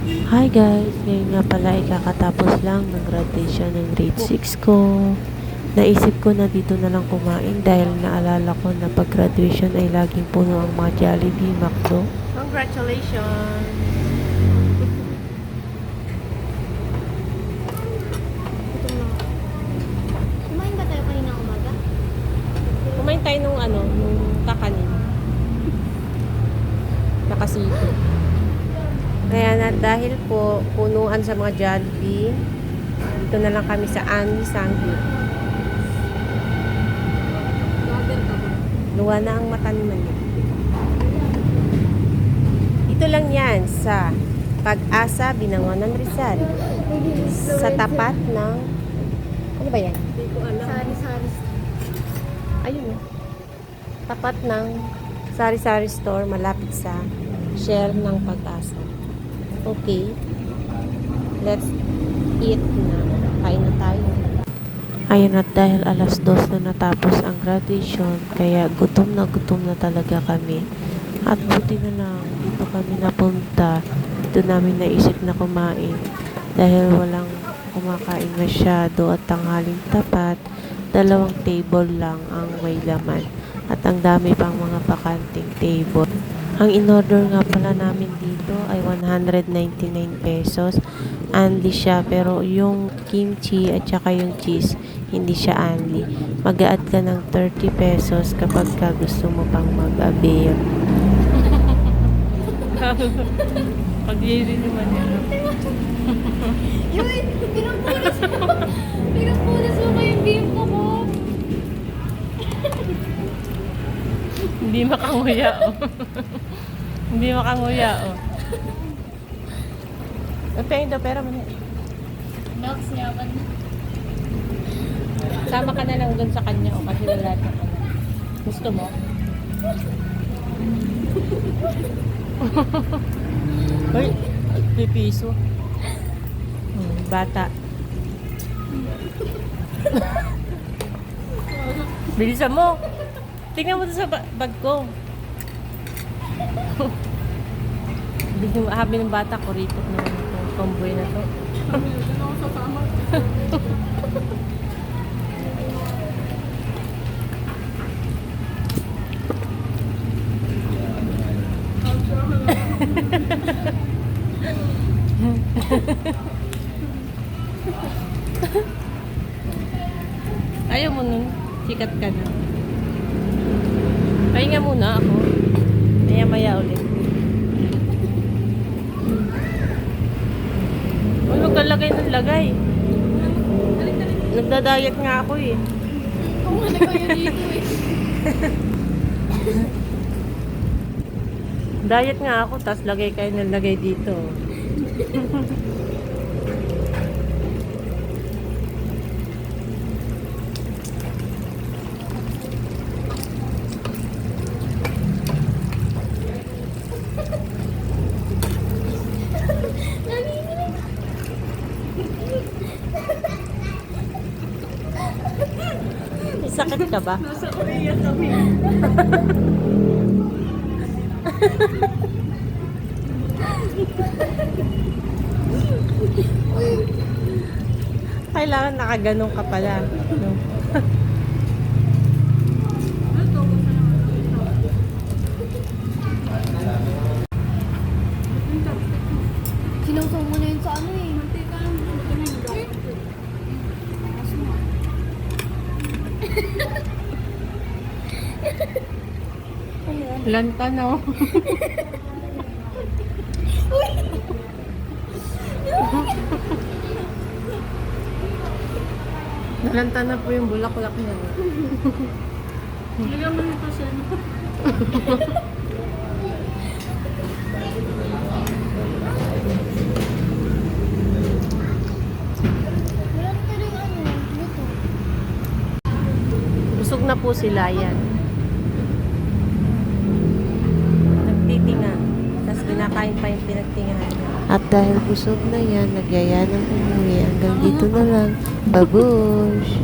Hi guys! Ngayon nga pala ay kakatapos lang ng graduation ng grade 6 ko. Naisip ko na dito na lang kumain dahil naalala ko na pag graduation ay laging puno ang mga Jollibee, McDo. Congratulations! Kumain ba tayo kanina umaga? Kumain tayo nung kakanin. Nakasito. Kaya na dahil po punuan sa mga Jollibee, dito na lang kami sa Anli Sanggit. Vlogger ka ba? Luwa na ang mata ni Mali. Dito lang yan sa Pag-asa, Binangonan, Rizal. Sa tapat ng... Ano ba yan? Hindi ko alam. Sari-sari. Ayun. Tapat ng Sari-Sari Store, malapit sa Shell ng Pag-asa. Okay. Let's eat na. Kain na tayo. Ayun, at dahil alas 2 na natapos ang graduation, kaya gutom na talaga kami. At buti na lang, dito kami napunta. Dito namin naisip na kumain. Dahil walang kumakain masyado at tanghaling tapat, 2 table lang ang may laman. At ang dami pang mga bakanting table. Ang in-order nga pala namin dito ay 199 pesos. Only siya, pero yung kimchi at saka yung cheese, hindi siya only. Mag-a-add ka ng 30 pesos kapag ka gusto mo pang mag-avail. Pag-yiri naman yan. Uy! Pinampunas mo! Pinampunas mo pa yung bimbo ko! Hindi makanguya, oh. Hindi makanguya, oh. Nagpahing daw, pero Nox yaman. sama ka na lang dun sa kanya, oh, kasi wala na ka na. Gusto mo? Uy, pipiso. Bata. Bilisan mo. Tingnan mo doon sa bag ko. Bigyan mo, habi ng bata ko rito naman itong tomboy na to. Ano ako sasama? Ayaw mo nun. Sikat ka na. Pahinga muna ako. Maya-maya ulit. Uy, huwag kang lagay ng lagay. Nagda-diet nga ako eh. Kumana kayo dito eh. Diet nga ako, tas lagay kayo ng lagay dito. May sakit ka ba? Nasa Korea kami. Kailangan nakaganong ka pala. No? Sinusong mo na yun sa ano eh. Mantika lang. Lanta na oh. Nalanta na po yung bulaklak niya. Lagyan mo nito siya. Wala na rin ano. Luto. Busog na po sila yan. Nagtitinga. Tapos kinakain pa yung pinagtingahan niya. At dahil busog na yan, nagyaya ng umuwi. Hanggang dito na lang. Babush!